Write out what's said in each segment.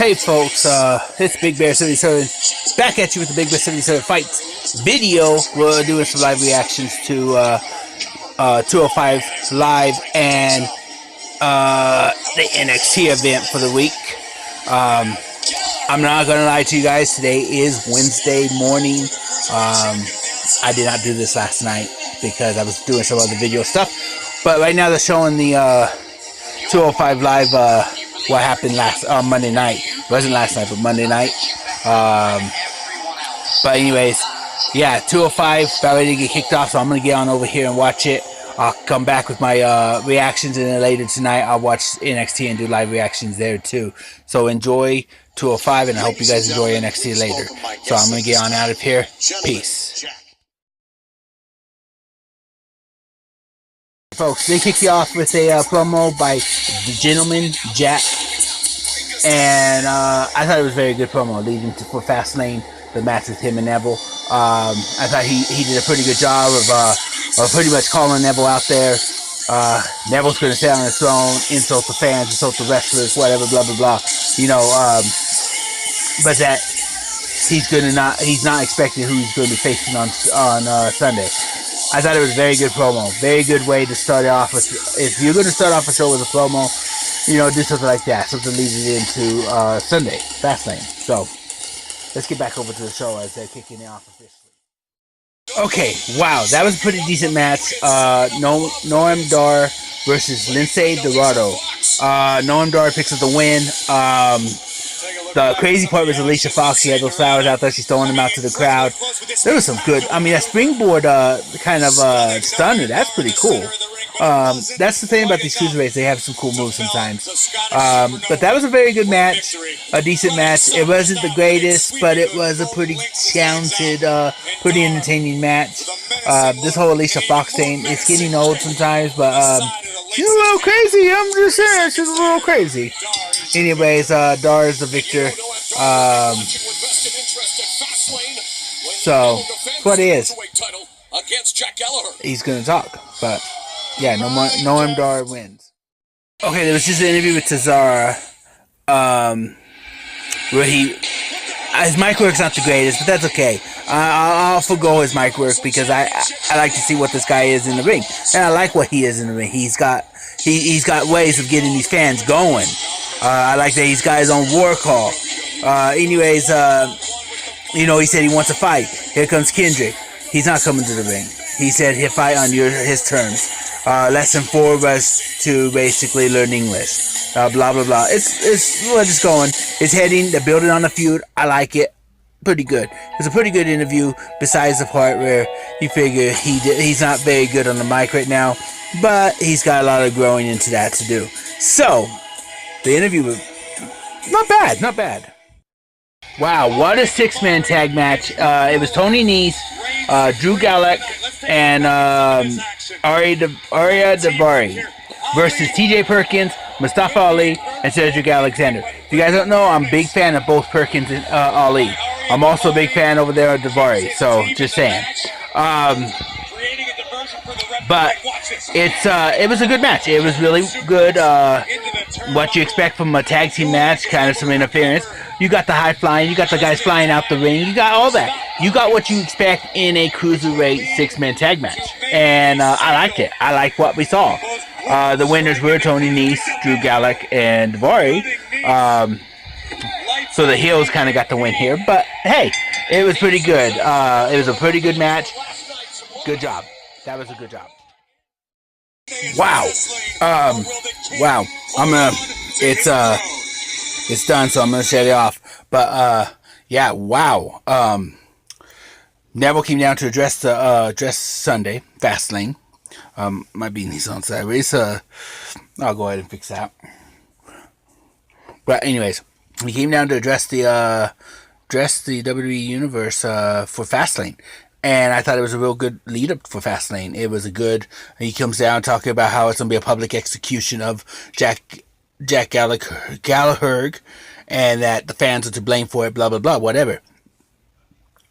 Hey folks, it's BigBear77 back at you with the BigBear77 Fights video. We're doing some live reactions to 205 Live and the NXT event for the week. I'm not gonna lie to you guys, today is Wednesday morning. I did not do this last night because I was doing some other video stuff, but right now they're showing the 205 Live what happened Monday night. It wasn't last night, but Monday night. But anyways, yeah, 205 about ready to get kicked off, so I'm gonna get on over here and watch it. I'll come back with my reactions, and then later tonight I'll watch NXT and do live reactions there too. So enjoy 205, and I hope you guys enjoy NXT later. So I'm gonna get on out of here. Peace. Folks, they kick you off with a promo by the gentleman Jack, and I thought it was a very good promo leading to for Fastlane, the match with him and Neville. I thought he did a pretty good job of pretty much calling Neville out there. Neville's going to stay on his throne, insult the fans, insult the wrestlers, whatever, blah blah blah. You know, but that he's not expecting who he's going to be facing on Sunday. I thought it was a very good promo. Very good way to start it off with. If you're going to start off a show with a promo, you know, do something like that. Something leads it into Sunday, Fastlane. So, let's get back over to the show as they're kicking it off officially. Okay, wow. That was a pretty decent match. Noam Dar versus Lindsay Dorado. Noam Dar picks up the win. The crazy part was Alicia Fox. She had those flowers out there. She's throwing them out to the crowd. There was some good. I mean, that springboard kind of stunner. That's pretty cool. That's the thing about these cruiserweights. They have some cool moves sometimes. But that was a very good match. A decent match. It wasn't the greatest, but it was a pretty talented, pretty entertaining match. This whole Alicia Fox thing, it's getting old sometimes, but she's a little crazy. I'm just saying, she's a little crazy. Anyways, Dar is the victor. So, what it is. He's gonna talk, but yeah, Noam Dar wins. Okay, there was just an interview with Cesaro, where his mic work's not the greatest, but that's okay. I'll forgo his mic work because I like to see what this guy is in the ring, and I like what he is in the ring. He's got ways of getting these fans going. I like that he's got his own war call. Anyways, you know, he said he wants a fight. Here comes Kendrick. He's not coming to the ring. He said he'll fight on his terms. Lesson 4 of us to basically learn English. Blah blah blah. We're just going. It's heading. They're building on a feud. I like it. Pretty good. It's a pretty good interview. Besides the part where you figure he's not very good on the mic right now, but he's got a lot of growing into that to do. So the interview was not bad. Not bad. Wow, what a 6-man tag match. It was Tony Nese, Drew Gulak, and Arya Daivari versus TJ Perkins, Mustafa Ali, and Cedric Alexander. If you guys don't know, I'm a big fan of both Perkins and Ali. I'm also a big fan over there of Daivari, so just saying. But it was a good match. It was really good. What you expect from a tag team match, kind of some interference. You got the high flying, you got the guys flying out the ring, you got all that. You got what you expect in a cruiserweight 6-man tag match. And I liked it. I liked what we saw. The winners were Tony Nese, Drew Gulak, and Daivari. So the heels kind of got the win here. But hey, it was pretty good. It was a pretty good match. Good job. That was a good job. Wow. Wow. It's done, so I'm gonna shut it off. But yeah, wow. Neville came down to address Sunday, Fastlane. Might be these on sideways. I'll go ahead and fix that. But anyways, he came down to address the WWE Universe for Fastlane. And I thought it was a real good lead up for Fastlane. It was a good. He comes down talking about how it's gonna be a public execution of Jack Gallagher, and that the fans are to blame for it. Blah blah blah. Whatever.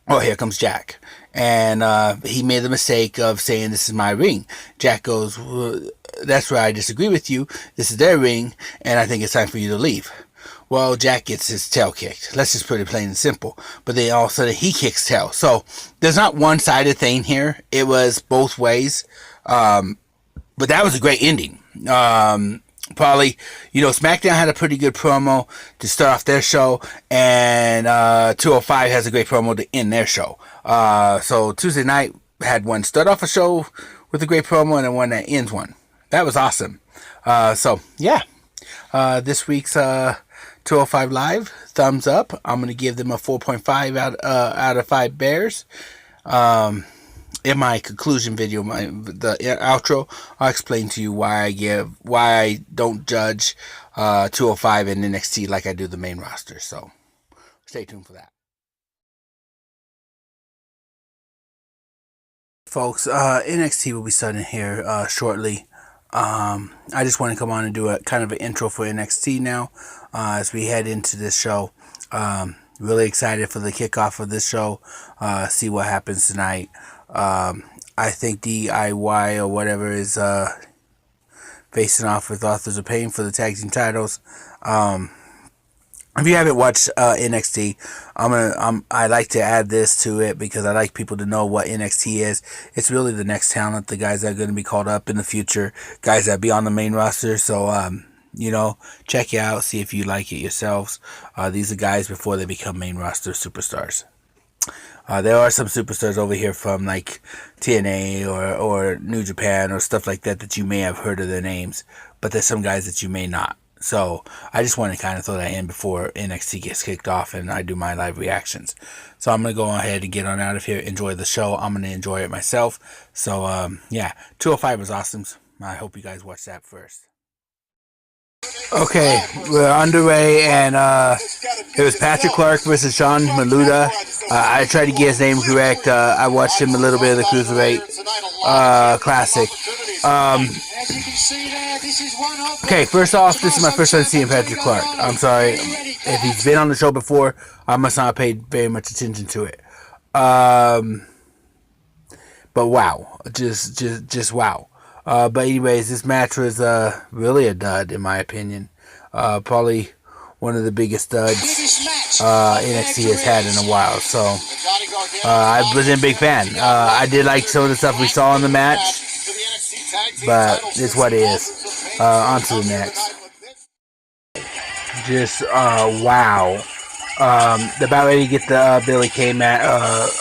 Oh, here comes Jack, and he made the mistake of saying, "This is my ring." Jack goes, well, "That's where I disagree with you. This is their ring, and I think it's time for you to leave." Well, Jack gets his tail kicked. Let's just put it plain and simple. But then all of a sudden he kicks tail. So there's not one-sided thing here. It was both ways. But that was a great ending. Probably, SmackDown had a pretty good promo to start off their show, and 205 has a great promo to end their show. So Tuesday night had one start off a show with a great promo and then one that ends one. That was awesome. This week's 205 Live, thumbs up. I'm going to give them a 4.5 out of 5 bears. In my conclusion video, the outro, I'll explain to you why I don't judge 205 and NXT like I do the main roster. So stay tuned for that. Folks, NXT will be starting here shortly. I just want to come on and do a kind of an intro for NXT now as we head into this show. Really excited for the kickoff of this show. See what happens tonight. I think DIY or whatever is facing off with Authors of Pain for the tag team titles. If you haven't watched NXT, I like to add this to it because I like people to know what NXT is. It's really the next talent, the guys that are going to be called up in the future, guys that be on the main roster. So check it out, see if you like it yourselves. These are guys before they become main roster superstars. There are some superstars over here from like TNA or New Japan or stuff like that you may have heard of their names, but there's some guys that you may not. So I just want to kind of throw that in before NXT gets kicked off and I do my live reactions. So I'm going to go ahead and get on out of here. Enjoy the show. I'm going to enjoy it myself. So 205 was awesome. I hope you guys watch that first. Okay, we're underway, and it was Patrick Clark versus Sean Maluda. I tried to get his name correct. I watched him a little bit of the Cruiserweight Classic. Okay, first off, this is my first time seeing Patrick Clark. I'm sorry if he's been on the show before. I must not have paid very much attention to it. But wow, just wow. But anyways, this match was really a dud in my opinion. Probably one of the biggest duds NXT has had in a while. So I wasn't a big fan. I did like some of the stuff we saw in the match, but it's what it is. On to the next. Just wow. They're about ready to get the Billy Kay,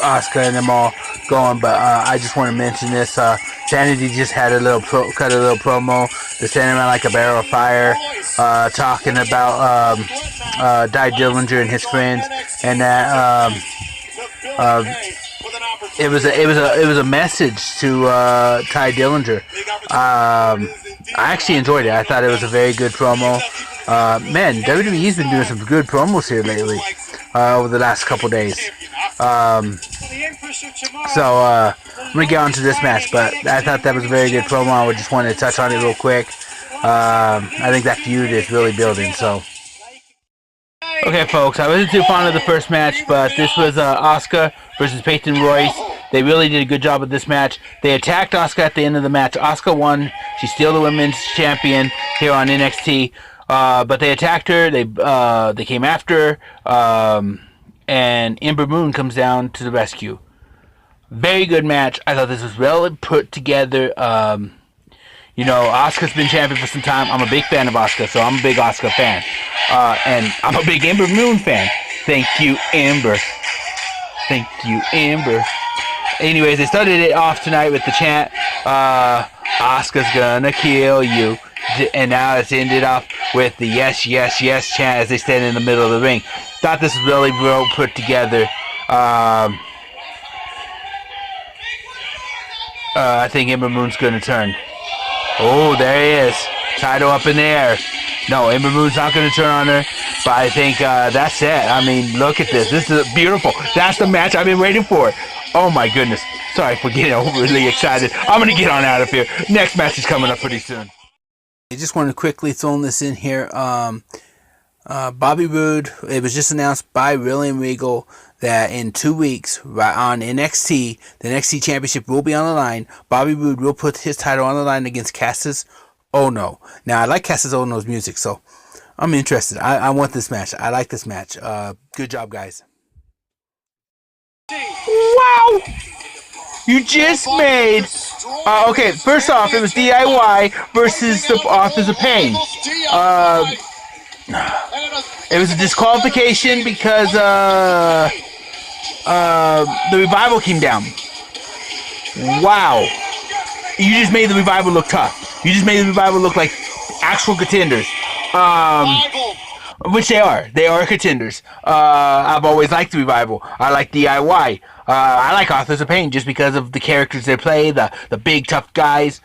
Oscar and them all going, but I just want to mention this. Sanity just had a little promo. They're standing around like a barrel of fire, talking about Ty Dillinger and his friends, and that it was a message to Ty Dillinger. I actually enjoyed it. I thought it was a very good promo. Man, WWE's been doing some good promos here lately, over the last couple days. I'm going to get on to this match, but I thought that was a very good promo. I just wanted to touch on it real quick. I think that feud is really building, so. Okay, folks, I wasn't too fond of the first match, but this was Asuka versus Peyton Royce. They really did a good job with this match. They attacked Asuka at the end of the match. Asuka won. She's still the women's champion here on NXT. But they attacked her. They came after her. And Ember Moon comes down to the rescue. Very good match. I thought this was well put together. Asuka's been champion for some time. I'm a big fan of Asuka, so I'm a big Asuka fan. And I'm a big Ember Moon fan. Thank you, Ember. Thank you, Ember. Anyways, they started it off tonight with the chant, Asuka's gonna kill you. And now it's ended off with the yes, yes, yes chant as they stand in the middle of the ring. Thought this was really well put together. I think Ember Moon's gonna turn. Oh, there he is. Title up in the air. No, Ember Moon's not going to turn on her, but I think that's it. I mean, look at this. This is beautiful. That's the match I've been waiting for. Oh, my goodness. Sorry for getting overly excited. I'm going to get on out of here. Next match is coming up pretty soon. I just want to quickly throw this in here. Bobby Roode, it was just announced by William Regal that in 2 weeks on NXT, the NXT Championship will be on the line. Bobby Roode will put his title on the line against Cassius Ohno. Now, I like Cassius Ohno's music, so I'm interested. I want this match. I like this match. Good job, guys. Wow! You just made... okay, first off, it was DIY versus the Authors of Pain. It was a disqualification because the Revival came down. Wow. You just made the Revival look tough. You just made the Revival look like actual contenders. Which they are. They are contenders. I've always liked the Revival. I like DIY. I like Authors of Pain just because of the characters they play, the big tough guys.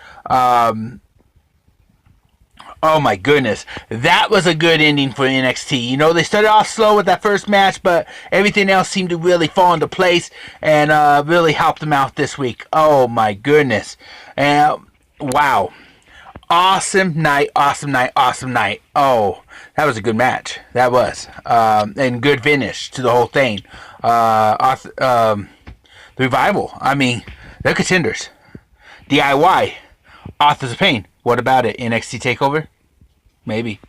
Oh my goodness. That was a good ending for NXT. You know, they started off slow with that first match, but everything else seemed to really fall into place and really helped them out this week. Oh my goodness. And wow. Awesome night, awesome night, awesome night. Oh, that was a good match. That was. And good finish to the whole thing. The Revival. I mean, they're contenders. DIY. Authors of Pain. What about it? NXT TakeOver? Maybe.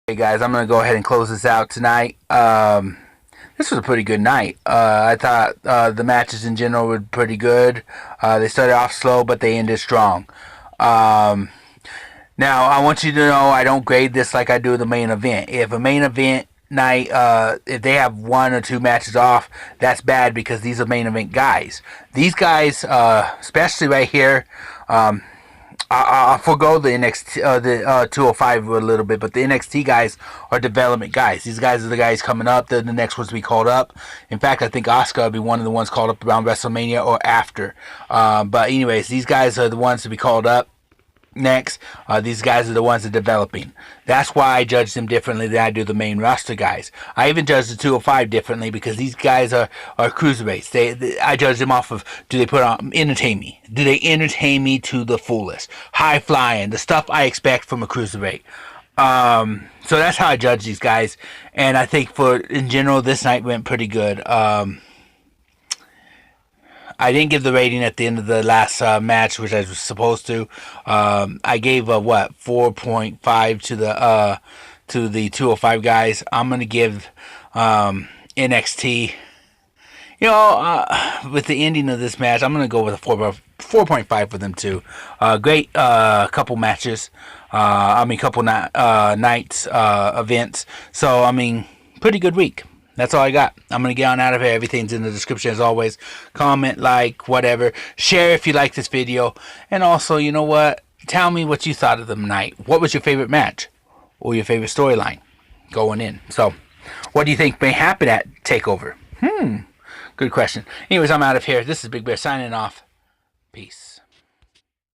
Hey guys, I'm going to go ahead and close this out tonight. This was a pretty good night. I thought the matches in general were pretty good. They started off slow, but they ended strong. Now, I want you to know I don't grade this like I do the main event. If a main event night, if they have 1 or 2 matches off, that's bad because these are main event guys. These guys, especially right here, I'll forgo the NXT, the 205 a little bit, but the NXT guys are development guys. These guys are the guys coming up. They're the next ones to be called up. In fact, I think Asuka will be one of the ones called up around WrestleMania or after. But anyways, these guys are the ones to be called up next. These guys are the ones that are developing. That's why I judge them differently than I do the main roster guys. I even judge the 205 differently because these guys are cruiserweights. I judge them off of, do they put on, entertain me? Do they entertain me to the fullest? High flying, the stuff I expect from a cruiserweight. So that's how I judge these guys. And I think in general, this night went pretty good. I didn't give the rating at the end of the last match, which I was supposed to. I gave a 4.5 to the 205 guys. I'm gonna give NXT. You know, with the ending of this match, I'm gonna go with a 4.5 for them too. Great couple matches. Couple nights events. So I mean, pretty good week. That's all I got. I'm going to get on out of here. Everything's in the description as always. Comment, like, whatever. Share if you like this video. And also, you know what? Tell me what you thought of the night. What was your favorite match? Or your favorite storyline going in? So, what do you think may happen at TakeOver? Good question. Anyways, I'm out of here. This is Big Bear signing off. Peace.